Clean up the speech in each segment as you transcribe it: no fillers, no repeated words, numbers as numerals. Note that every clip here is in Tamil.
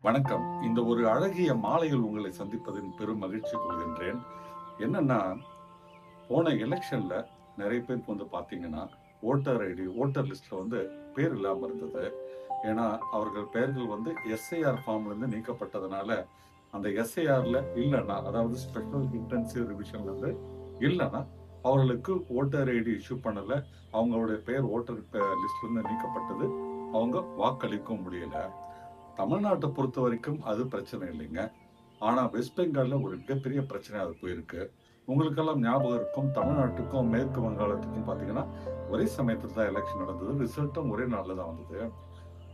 வணக்கம். இந்த ஒரு அழகிய மாலையில் உங்களை சந்திப்பதில் பெரும் மகிழ்ச்சி கொள்கின்றேன். என்னன்னா, போன எலெக்ஷன்ல நெறைய பேருக்கு பார்த்தீங்கன்னா, வோட்டர் ஐடி, வோட்டர் லிஸ்ட்ல பேர் இல்லாம இருந்தது. ஏன்னா, அவர்கள் பெயர்கள் எஸ்ஐஆர் ஃபார்ம்லேருந்து நீக்கப்பட்டதுனால, அந்த எஸ்ஐஆர்ல இல்லன்னா, அதாவது ஸ்பெஷல் இன்டென்சிவ் ரிவிஷன்ல இல்லன்னா, அவர்களுக்கு வோட்டர் ஐடி இஷ்யூ பண்ணல. அவங்களுடைய பெயர் வோட்டர் லிஸ்ட்லேருந்து நீக்கப்பட்டது. அவங்க வாக்களிக்கவும் முடியல. தமிழ்நாட்டை பொறுத்த வரைக்கும் அது பிரச்சனை இல்லைங்க. ஆனா வெஸ்ட் பெங்கால்ல ஒரு மிகப்பெரிய பிரச்சனை அது போயிருக்கு. உங்களுக்கெல்லாம் ஞாபகம் இருக்கும், தமிழ்நாட்டுக்கும் மேற்கு வங்காளத்துக்கும் பாத்தீங்கன்னா ஒரே சமயத்துல தான் எலெக்ஷன் நடந்தது. ரிசல்ட்டும் ஒரே நாள்ல தான் வந்தது.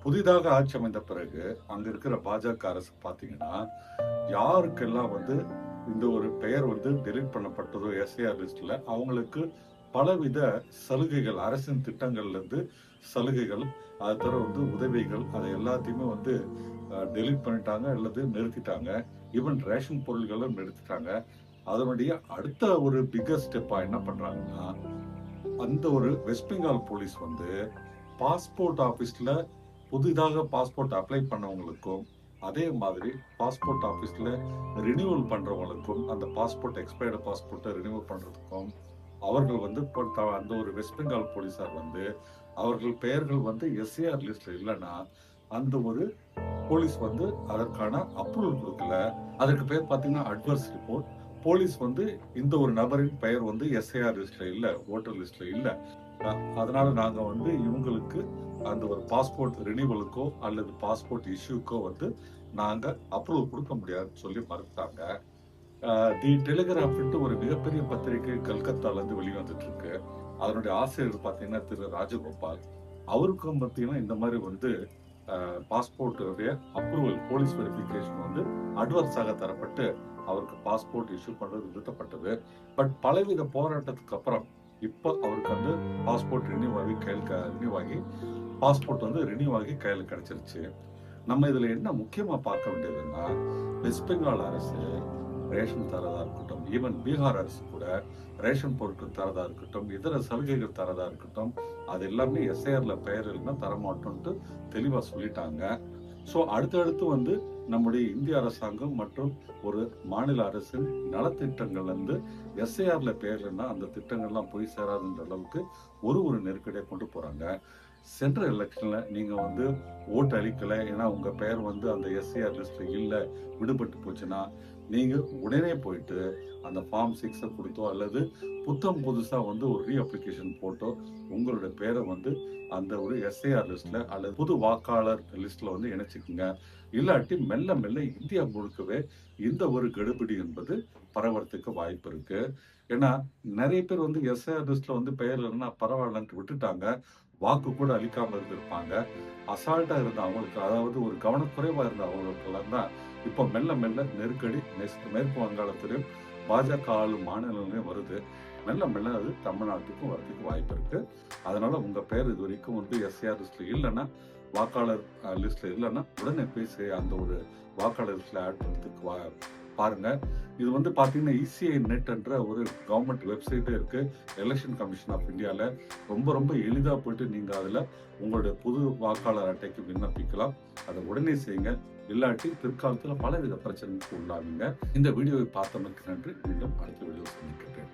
புதிதாக ஆட்சி அமைந்த பிறகு அங்க இருக்கிற பாஜக அரசு பாத்தீங்கன்னா, யாருக்கெல்லாம் இந்த ஒரு பெயர் டெலிட் பண்ணப்பட்டதோ எஸ்ஐஆர் லிஸ்ட்ல, அவங்களுக்கு பலவித சலுகைகள், அரசின் திட்டங்கள்ல இருந்து சலுகைகள், அது தவிர உதவிகள், அதை எல்லாத்தையுமே டெலிட் பண்ணிட்டாங்க அல்லது நிறுத்திட்டாங்க. ஈவன் ரேஷன் பொருள்களும் நிறுத்திட்டாங்க. அதனுடைய அடுத்த ஒரு பிக்கஸ்ட் ஸ்டெப்பா என்ன பண்றாங்கன்னா, அந்த ஒரு வெஸ்ட் பெங்கால் போலீஸ் பாஸ்போர்ட் ஆபீஸ்ல புதிதாக பாஸ்போர்ட் அப்ளை பண்ணவங்களுக்கும், அதே மாதிரி பாஸ்போர்ட் ஆபீஸ்ல ரினியூவல் பண்றவங்களுக்கும், அந்த பாஸ்போர்ட் எக்ஸ்பயர்டு பாஸ்போர்ட்டை ரினியூவல் பண்றதுக்கும் அவர்கள் அந்த ஒரு வெஸ்ட் பெங்கால் போலீசார் அவர்கள் பெயர்கள் எஸ்ஏஆர் லிஸ்ட்ல இல்லைன்னா, அந்த ஒரு போலீஸ் அதற்கான அப்ரூவல் கொடுக்கல. அதற்கு பேர் பாத்தீங்கன்னா அட்வர்ஸ் ரிப்போர்ட். போலீஸ் இந்த ஒரு நபரின் பெயர் எஸ்ஐஆர் லிஸ்ட்ல இல்ல, ஓட்டர் லிஸ்ட்ல இல்ல. அதனால நாங்க இவங்களுக்கு அந்த ஒரு பாஸ்போர்ட் ரினியூவலுக்கோ அல்லது பாஸ்போர்ட் இஷ்யூக்கோ நாங்க அப்ரூவல் கொடுக்க முடியாதுன்னு சொல்லி மறுத்தாங்க. தி டெலிகிராஃப் ஒரு மிகப்பெரிய பத்திரிகை கல்கத்தால இருந்து வெளிவந்துட்டு இருக்கு. அதனுடைய ஆசிரியர் பாத்தீங்கன்னா திரு ராஜகோபால். அவருக்கும் பாத்தீங்கன்னா இந்த மாதிரி பாஸ்போர்ட் அப்ரூவல், போலீஸ் வெரிஃபிகேஷன் அட்வர்ஸாக தரப்பட்டு அவருக்கு பாஸ்போர்ட் இஷ்யூ பண்றது நிறுத்தப்பட்டது. பட் பலவித போராட்டத்துக்கு அப்புறம் இப்ப அவருக்கு பாஸ்போர்ட் ரினியூ ஆகி பாஸ்போர்ட் ரினியூ ஆகி கையில கிடைச்சிருச்சு. நம்ம இதுல என்ன முக்கியமா பார்க்க வேண்டியதுன்னா, வெஸ்ட் பெங்கால் அரசு ரேஷன் தரதா இருக்கட்டும், ஈவன் பீகார் அரசு கூட ரேஷன் பொருட்கள் தரதா இருக்கட்டும், இதர சலுகைகள் தரதா இருக்கட்டும், அது எல்லாமே எஸ்ஐஆர்ல பெயர் இல்லைன்னா தரமாட்டோம்ட்டு தெளிவா சொல்லிட்டாங்க. ஸோ அடுத்தடுத்து நம்முடைய இந்திய அரசாங்கம் மற்றும் ஒரு மாநில அரசின் நலத்திட்டங்கள்ல எஸ்ஐஆர்ல பெயர்லன்னா அந்த திட்டங்கள்லாம் போய் சேராதுன்ற அளவுக்கு ஒரு நெருக்கடியை கொண்டு போறாங்க. சென்ற எலெக்ஷன்ல நீங்க ஓட்டு அளிக்கல, ஏன்னா உங்க பெயர் அந்த எஸ்ஐஆர் லிஸ்ட்ல இல்ல, விடுபட்டு போச்சுன்னா நீங்க உடனே போயிட்டு அந்த ஃபார்ம் 6 கொடுத்தோ அல்லது புதுசா ஒரு ரீ அப்ளிகேஷன் போட்டோ உங்களுடைய பேரை அந்த ஒரு எஸ்ஐஆர் லிஸ்ட்ல அல்லது புது வாக்காளர் லிஸ்ட்ல இணைச்சுக்குங்க. இல்லாட்டி மெல்ல மெல்ல இந்தியா முழுக்கவே இந்த ஒரு கெடுபிடி என்பது பரவறதுக்கு வாய்ப்பு இருக்கு. ஏன்னா நிறைய பேர் எஸ்ஐஆர் லிஸ்ட்ல பெயர் இல்லைன்னா பரவாயில்லன்ட்டு விட்டுட்டாங்க. வாக்கு கூட அளிக்காம இருந்திருப்பாங்க. அசால்ட்டா இருந்த அவங்களுக்கு, அதாவது ஒரு கவனக்குறைவா இருந்த அவங்களுக்கெல்லாம் தான் இப்போ மெல்ல மெல்ல நெருக்கடி மேற்கு வங்காளத்திலும் பாஜக ஆளும் மாநிலங்களையும் வருது. மெல்ல மெல்ல அது தமிழ்நாட்டுக்கும் வரதுக்கு வாய்ப்பு இருக்கு. அதனால உங்க பேர் இது வரைக்கும் எஸ்ஐஆர் லிஸ்ட்ல இல்லைன்னா, வாக்காளர் லிஸ்ட்ல இல்லைன்னா உடனே பேசி அந்த ஒரு வாக்காளர் லிஸ்ட்ல ஆட் பண்றதுக்கு பாருங்க. இது பாத்தீங்கன்னா இசிஐ நெட் என்ற ஒரு கவர்மெண்ட் வெப்சைட்டே இருக்கு. எலெக்ஷன் கமிஷன் ஆஃப் இந்தியால ரொம்ப எளிதா போயிட்டு நீங்க அதுல உங்களுடைய புது வாக்காளர் அட்டைக்கு விண்ணப்பிக்கலாம். அதை உடனே செய்யுங்க. இல்லாட்டி பிற்காலத்துல பலவித பிரச்சனைக்கு உள்ளாவீங்க. இந்த வீடியோவை பார்த்தமைக்கு நன்றி. மீண்டும் அடுத்த வீடியோ சந்திக்கிறேன்.